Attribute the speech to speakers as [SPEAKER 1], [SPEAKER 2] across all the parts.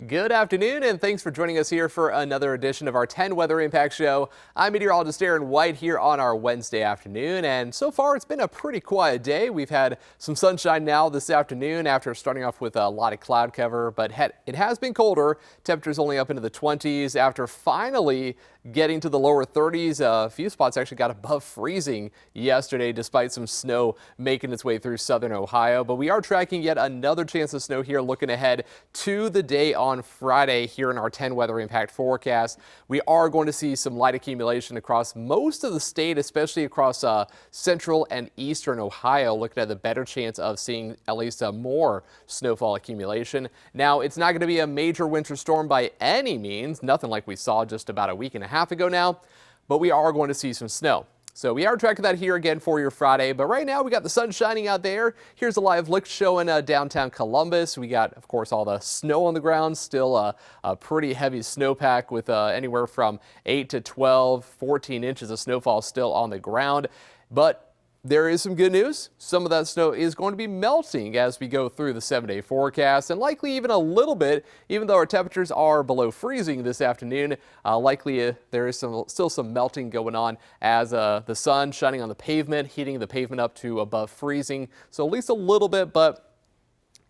[SPEAKER 1] Good afternoon, and thanks for joining us here for another edition of our 10 Weather Impact Show. I'm Meteorologist Aaron White here on our Wednesday afternoon, and so far it's been a pretty quiet day. We've had some sunshine now this afternoon after starting off with a lot of cloud cover, but it has been colder. Temperatures only up into the 20s after finally getting to the lower 30s. A few spots actually got above freezing yesterday despite some snow making its way through southern Ohio, but we are tracking yet another chance of snow here looking ahead to the day on Friday here in our 10 weather impact forecast. We are going to see some light accumulation across most of the state, especially across central and eastern Ohio, looking at the better chance of seeing at least more snowfall accumulation. Now, it's not going to be a major winter storm by any means, nothing like we saw just about a week and a half ago now, but we are going to see some snow. So we are tracking that here again for your Friday, but right now we got the sun shining out there. Here's a live look showing downtown Columbus. We got, of course, all the snow on the ground, still a pretty heavy snowpack with anywhere from 8 to 12, 14 inches of snowfall still on the ground. But there is some good news. Some of that snow is going to be melting as we go through the 7-day forecast, and likely even a little bit, even though our temperatures are below freezing this afternoon. Likely there is still some melting going on as the sun shining on the pavement, heating the pavement up to above freezing. So at least a little bit, but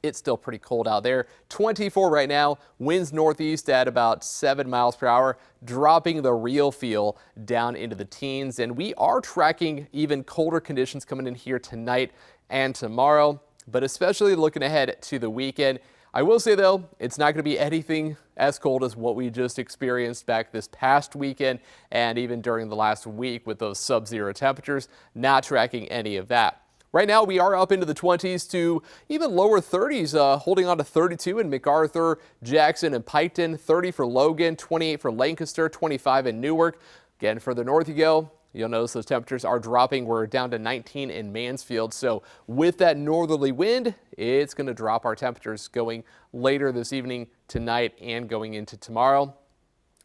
[SPEAKER 1] it's still pretty cold out there. 24 right now, winds northeast at about 7 miles per hour, dropping the real feel down into the teens. And we are tracking even colder conditions coming in here tonight and tomorrow, but especially looking ahead to the weekend. I will say, though, it's not going to be anything as cold as what we just experienced back this past weekend and even during the last week with those sub-zero temperatures. Not tracking any of that. Right now, we are up into the 20s to even lower 30s, holding on to 32 in MacArthur, Jackson, and Piketon, 30 for Logan, 28 for Lancaster, 25 in Newark. Again, further north you go, you'll notice those temperatures are dropping. We're down to 19 in Mansfield. So with that northerly wind, it's going to drop our temperatures going later this evening, tonight, and going into tomorrow.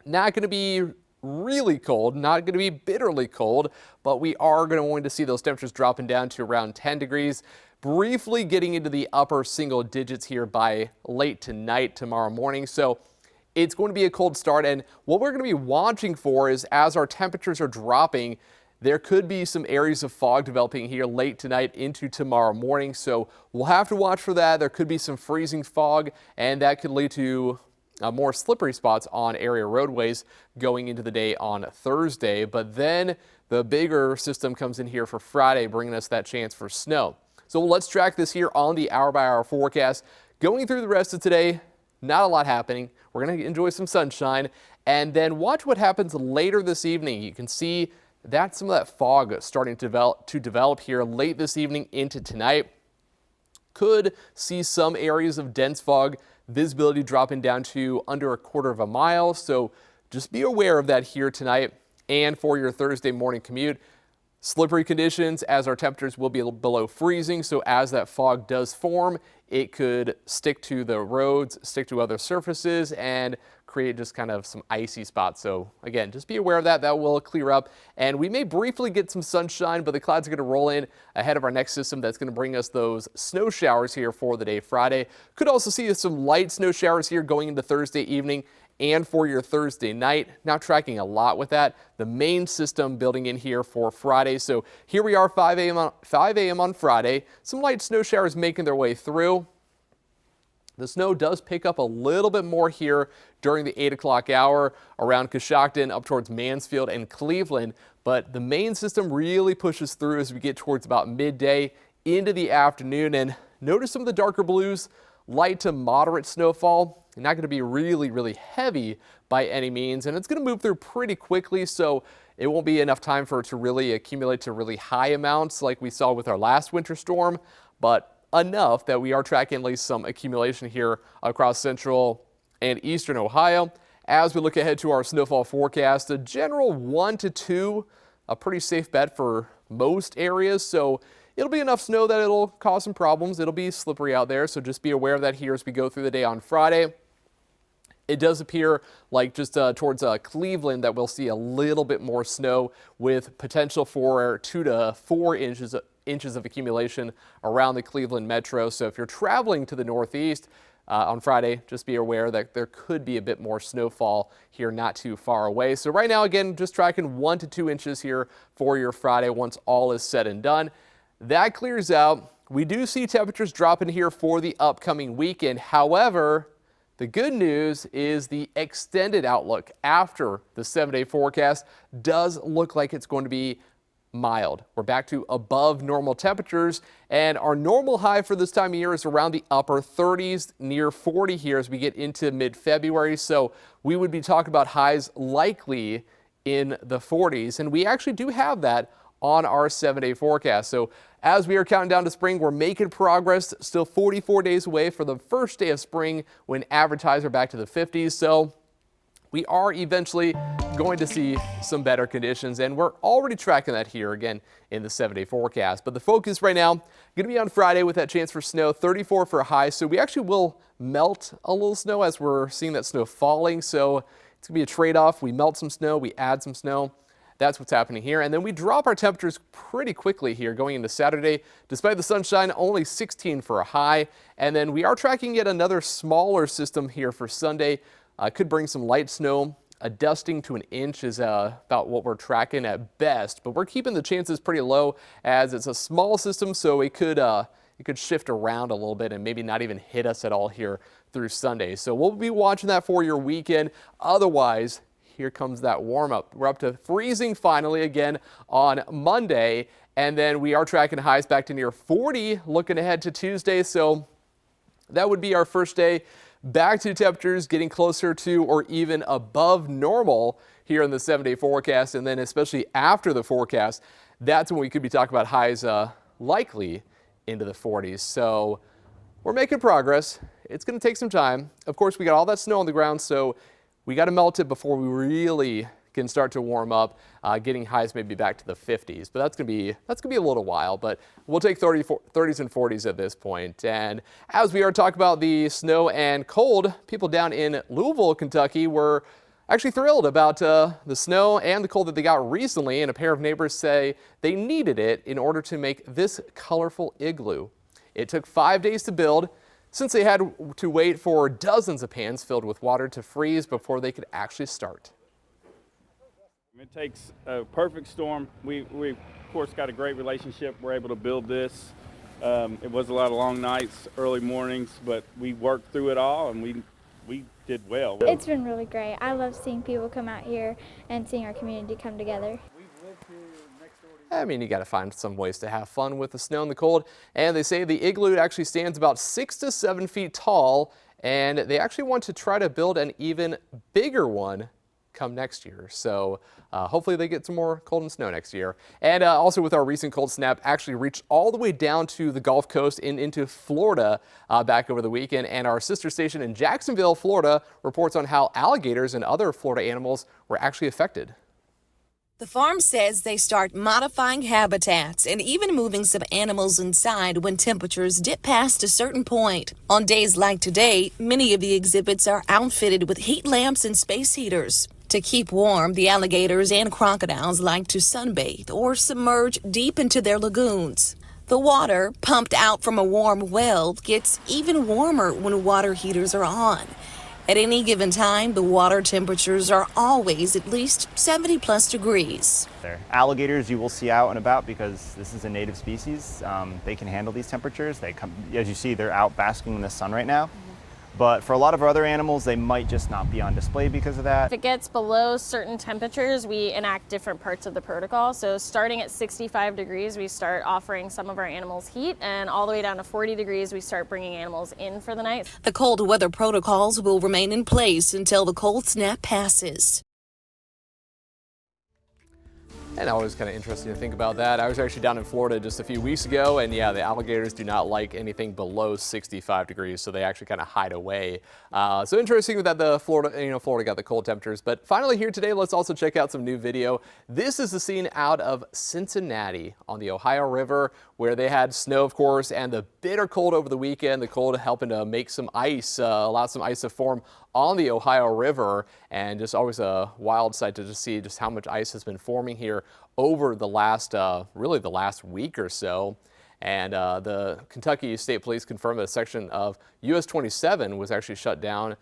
[SPEAKER 1] Not going to be really cold, not going to be bitterly cold, but we are going to see those temperatures dropping down to around 10 degrees, briefly getting into the upper single digits here by late tonight, tomorrow morning. So it's going to be a cold start, and what we're going to be watching for is as our temperatures are dropping, there could be some areas of fog developing here late tonight into tomorrow morning. So we'll have to watch for that. There could be some freezing fog, and that could lead to more slippery spots on area roadways going into the day on Thursday. But then the bigger system comes in here for Friday, bringing us that chance for snow. So let's track this here on the hour-by-hour forecast. Going through the rest of today, not a lot happening. We're going to enjoy some sunshine, and then watch what happens later this evening. You can see that some of that fog starting to develop here late this evening into tonight. Could see some areas of dense fog, visibility dropping down to under a quarter of a mile. So just be aware of that here tonight and for your Thursday morning commute. Slippery conditions as our temperatures will be below freezing. So as that fog does form, it could stick to the roads, stick to other surfaces, and create just kind of some icy spots. So again, just be aware of that. That will clear up, and we may briefly get some sunshine, but the clouds are going to roll in ahead of our next system that's going to bring us those snow showers here for the day Friday. Could also see some light snow showers here going into Thursday evening and for your Thursday night. Not tracking a lot with that. The main system building in here for Friday. So here we are, 5 a.m. on Friday. Some light snow showers making their way through. The snow does pick up a little bit more here during the 8 o'clock hour around Coshocton up towards Mansfield and Cleveland, but the main system really pushes through as we get towards about midday into the afternoon. And notice some of the darker blues, light to moderate snowfall. Not going to be really heavy by any means, and it's going to move through pretty quickly, so it won't be enough time for it to really accumulate to really high amounts like we saw with our last winter storm, but enough that we are tracking at least some accumulation here across central and eastern Ohio. As we look ahead to our snowfall forecast, a general 1 to 2, a pretty safe bet for most areas. So it'll be enough snow that it'll cause some problems. It'll be slippery out there, so just be aware of that here as we go through the day on Friday. It does appear like just towards Cleveland that we'll see a little bit more snow with potential for 2 to 4 inches inches of accumulation around the Cleveland metro. So if you're traveling to the northeast on Friday, just be aware that there could be a bit more snowfall here not too far away. So right now, again, just tracking 1 to 2 inches here for your Friday once all is said and done. That clears out. We do see temperatures dropping here for the upcoming weekend. However, the good news is the extended outlook after the 7-day forecast does look like it's going to be mild. We're back to above normal temperatures, and our normal high for this time of year is around the upper 30s, near 40 here as we get into mid-February. So we would be talking about highs likely in the 40s, and we actually do have that on our 7-day forecast. So as we are counting down to spring, we're making progress. Still 44 days away for the first day of spring when advertised are back to the 50s. So we are eventually going to see some better conditions, and we're already tracking that here again in the 7-day forecast. But the focus right now going to be on Friday with that chance for snow, 34 for a high. So we actually will melt a little snow as we're seeing that snow falling. So it's going to be a trade-off. We melt some snow, we add some snow. That's what's happening here. And then we drop our temperatures pretty quickly here going into Saturday. Despite the sunshine, only 16 for a high. And then we are tracking yet another smaller system here for Sunday. Could bring some light snow. A dusting to an inch is about what we're tracking at best. But we're keeping the chances pretty low as it's a small system, so it could shift around a little bit and maybe not even hit us at all here through Sunday. So we'll be watching that for your weekend. Otherwise, here comes that warm up. We're up to freezing finally again on Monday, and then we are tracking highs back to near 40 looking ahead to Tuesday. So that would be our first day back to temperatures getting closer to or even above normal here in the 7-day forecast. And then especially after the forecast, that's when we could be talking about highs likely into the 40s. So we're making progress. It's going to take some time. Of course, we got all that snow on the ground, so we got to melt it before we really can start to warm up, getting highs maybe back to the 50s. But that's going to be a little while, but we'll take 30s and 40s at this point. And as we are talking about the snow and cold, people down in Louisville, Kentucky were actually thrilled about the snow and the cold that they got recently, and a pair of neighbors say they needed it in order to make this colorful igloo. It took 5 days to build, since they had to wait for dozens of pans filled with water to freeze before they could actually start.
[SPEAKER 2] It takes a perfect storm. We of course got a great relationship. We're able to build this. It was a lot of long nights, early mornings, but we worked through it all and we did well.
[SPEAKER 3] It's been really great. I love seeing people come out here and seeing our community come together.
[SPEAKER 1] I mean, you got to find some ways to have fun with the snow and the cold. And they say the igloo actually stands about 6 to 7 feet tall, and they actually want to try to build an even bigger one come next year. So hopefully they get some more cold and snow next year. And also with our recent cold snap, actually reached all the way down to the Gulf Coast and into Florida back over the weekend. And our sister station in Jacksonville, Florida, reports on how alligators and other Florida animals were actually affected.
[SPEAKER 4] The farm says they start modifying habitats and even moving some animals inside when temperatures dip past a certain point. On days like today, many of the exhibits are outfitted with heat lamps and space heaters. To keep warm, the alligators and crocodiles like to sunbathe or submerge deep into their lagoons. The water, pumped out from a warm well, gets even warmer when water heaters are on. At any given time, the water temperatures are always at least 70+ degrees.
[SPEAKER 5] Alligators you will see out and about because this is a native species. They can handle these temperatures. They come, as you see, they're out basking in the sun right now. But for a lot of our other animals, they might just not be on display because of that.
[SPEAKER 6] If it gets below certain temperatures, we enact different parts of the protocol. So starting at 65 degrees, we start offering some of our animals heat, and all the way down to 40 degrees, we start bringing animals in for the night.
[SPEAKER 4] The cold weather protocols will remain in place until the cold snap passes.
[SPEAKER 1] And always kind of interesting to think about that. I was actually down in Florida just a few weeks ago, and yeah, the alligators do not like anything below 65 degrees, so they actually kind of hide away. So interesting that the Florida got the cold temperatures. But finally here today, let's also check out some new video. This is the scene out of Cincinnati on the Ohio River, where they had snow, of course, and the bitter cold over the weekend. The cold helping to make some ice, allow some ice to form on the Ohio River, and just always a wild sight to just see just how much ice has been forming here here over the last, really the last week or so. And the Kentucky State Police confirmed that a section of US 27 was actually shut down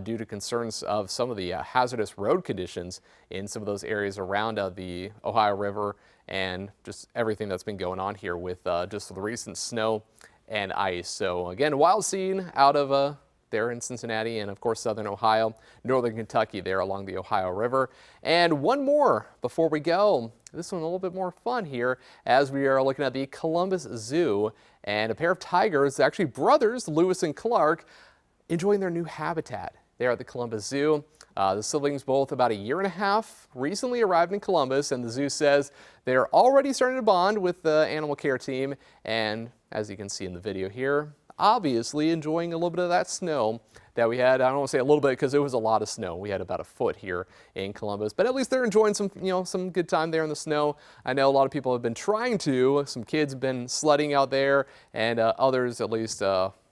[SPEAKER 1] due to concerns of some of the hazardous road conditions in some of those areas around the Ohio River and just everything that's been going on here with just the recent snow and ice. So again, wild scene out of there in Cincinnati and of course southern Ohio, northern Kentucky there along the Ohio River. And one more before we go. This one a little bit more fun here as we are looking at the Columbus Zoo and a pair of tigers, actually brothers, Lewis and Clark, enjoying their new habitat there at the Columbus Zoo. The siblings, both about a year and a half, recently arrived in Columbus, and the zoo says they're already starting to bond with the animal care team. And as you can see in the video here, obviously enjoying a little bit of that snow that we had. I don't want to say a little bit because it was a lot of snow. We had about a foot here in Columbus, but at least they're enjoying some, some good time there in the snow. I know a lot of people have been trying to. Some kids have been sledding out there, and others at least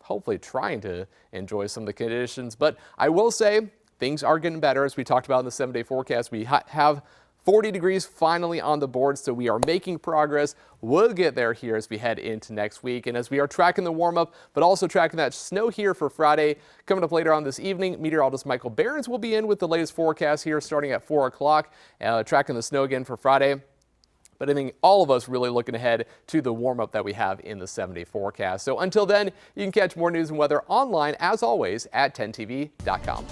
[SPEAKER 1] hopefully trying to enjoy some of the conditions. But I will say things are getting better. As we talked about in the 7-day forecast, we have 40 degrees finally on the board, so we are making progress. We'll get there here as we head into next week. And as we are tracking the warm-up, but also tracking that snow here for Friday, coming up later on this evening, meteorologist Michael Behrens will be in with the latest forecast here starting at 4 o'clock, tracking the snow again for Friday. But I think all of us really looking ahead to the warm-up that we have in the 7-day forecast. So until then, you can catch more news and weather online, as always, at 10tv.com.